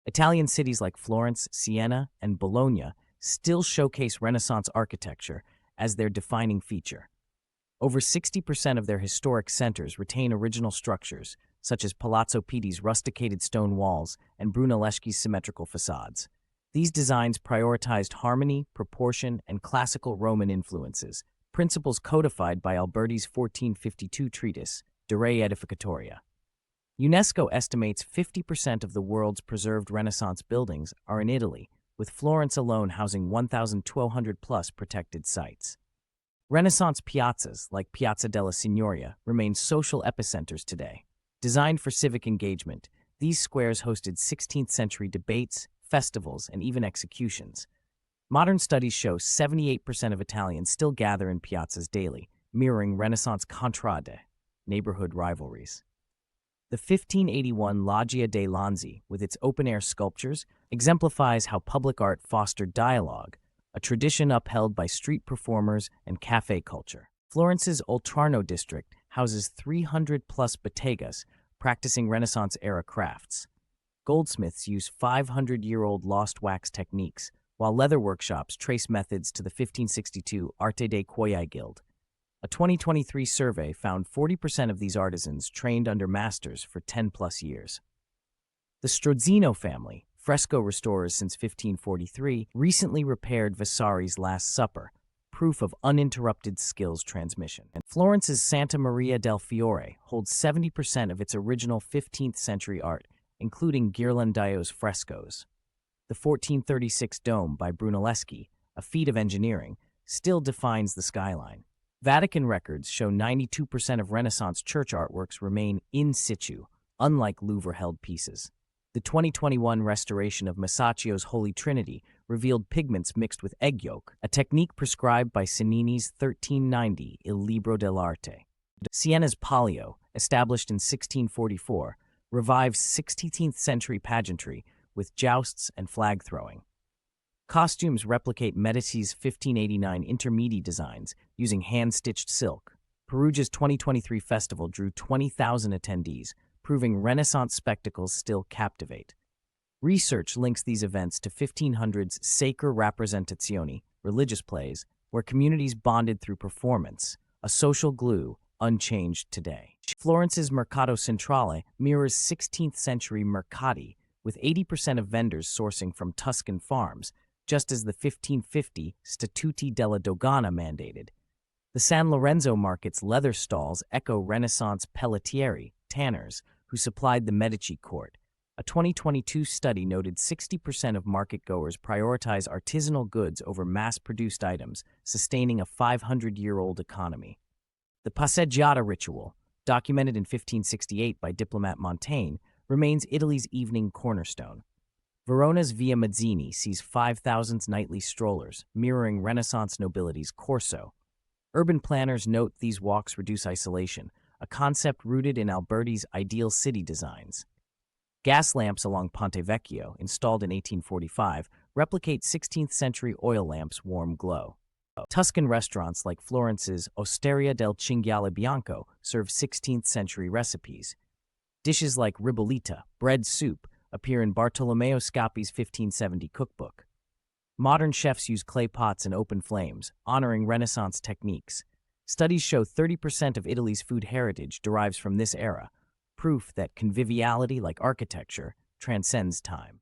Italian cities like Florence, Siena, and Bologna still showcase Renaissance architecture as their defining feature. Over 60% of their historic centers retain original structures, such as Palazzo Pitti's rusticated stone walls and Brunelleschi's symmetrical facades. These designs prioritized harmony, proportion, and classical Roman influences, principles codified by Alberti's 1452 treatise, De Re Edificatoria. UNESCO estimates 50% of the world's preserved Renaissance buildings are in Italy, with Florence alone housing 1,200-plus protected sites. Renaissance piazzas, like Piazza della Signoria, remain social epicenters today. Designed for civic engagement, these squares hosted 16th-century debates, festivals, and even executions. Modern studies show 78% of Italians still gather in piazzas daily, mirroring Renaissance contrade, neighborhood rivalries. The 1581 Loggia dei Lanzi, with its open-air sculptures, exemplifies how public art fostered dialogue, a tradition upheld by street performers and cafe culture. Florence's Oltrarno district houses 300-plus bottegas practicing Renaissance-era crafts. Goldsmiths use 500-year-old lost wax techniques, while leather workshops trace methods to the 1562 Arte dei Cuoiai Guild. A 2023 survey found 40% of these artisans trained under masters for 10-plus years. The Strozzino family, fresco restorers since 1543, recently repaired Vasari's Last Supper, proof of uninterrupted skills transmission. And Florence's Santa Maria del Fiore holds 70% of its original 15th-century art, including Ghirlandaio's frescoes. The 1436 dome by Brunelleschi, a feat of engineering, still defines the skyline. Vatican records show 92% of Renaissance church artworks remain in situ, unlike Louvre-held pieces. The 2021 restoration of Masaccio's Holy Trinity revealed pigments mixed with egg yolk, a technique prescribed by Cennini's 1390 Il Libro dell'Arte. Siena's Palio, established in 1644, revives 16th-century pageantry with jousts and flag-throwing. Costumes replicate Medici's 1589 intermedi designs using hand-stitched silk. Perugia's 2023 festival drew 20,000 attendees, proving Renaissance spectacles still captivate. Research links these events to 1500's Sacre Rappresentazioni, religious plays, where communities bonded through performance, a social glue unchanged today. Florence's Mercato Centrale mirrors 16th-century mercati, with 80% of vendors sourcing from Tuscan farms, just as the 1550 Statuti della Dogana mandated. The San Lorenzo market's leather stalls echo Renaissance pelletieri, tanners, who supplied the Medici court. A 2022 study noted 60% of market-goers prioritize artisanal goods over mass-produced items, sustaining a 500-year-old economy. The passeggiata ritual, documented in 1568 by diplomat Montaigne, remains Italy's evening cornerstone. Verona's Via Mazzini sees 5,000 nightly strollers, mirroring Renaissance nobility's corso. Urban planners note these walks reduce isolation, a concept rooted in Alberti's ideal city designs. Gas lamps along Ponte Vecchio, installed in 1845, replicate 16th-century oil lamps' warm glow. Tuscan restaurants like Florence's Osteria del Cinghiale Bianco serve 16th-century recipes. Dishes like ribollita, bread soup, appear in Bartolomeo Scappi's 1570 cookbook. Modern chefs use clay pots and open flames, honoring Renaissance techniques. Studies show 30% of Italy's food heritage derives from this era, proof that conviviality, like architecture, transcends time.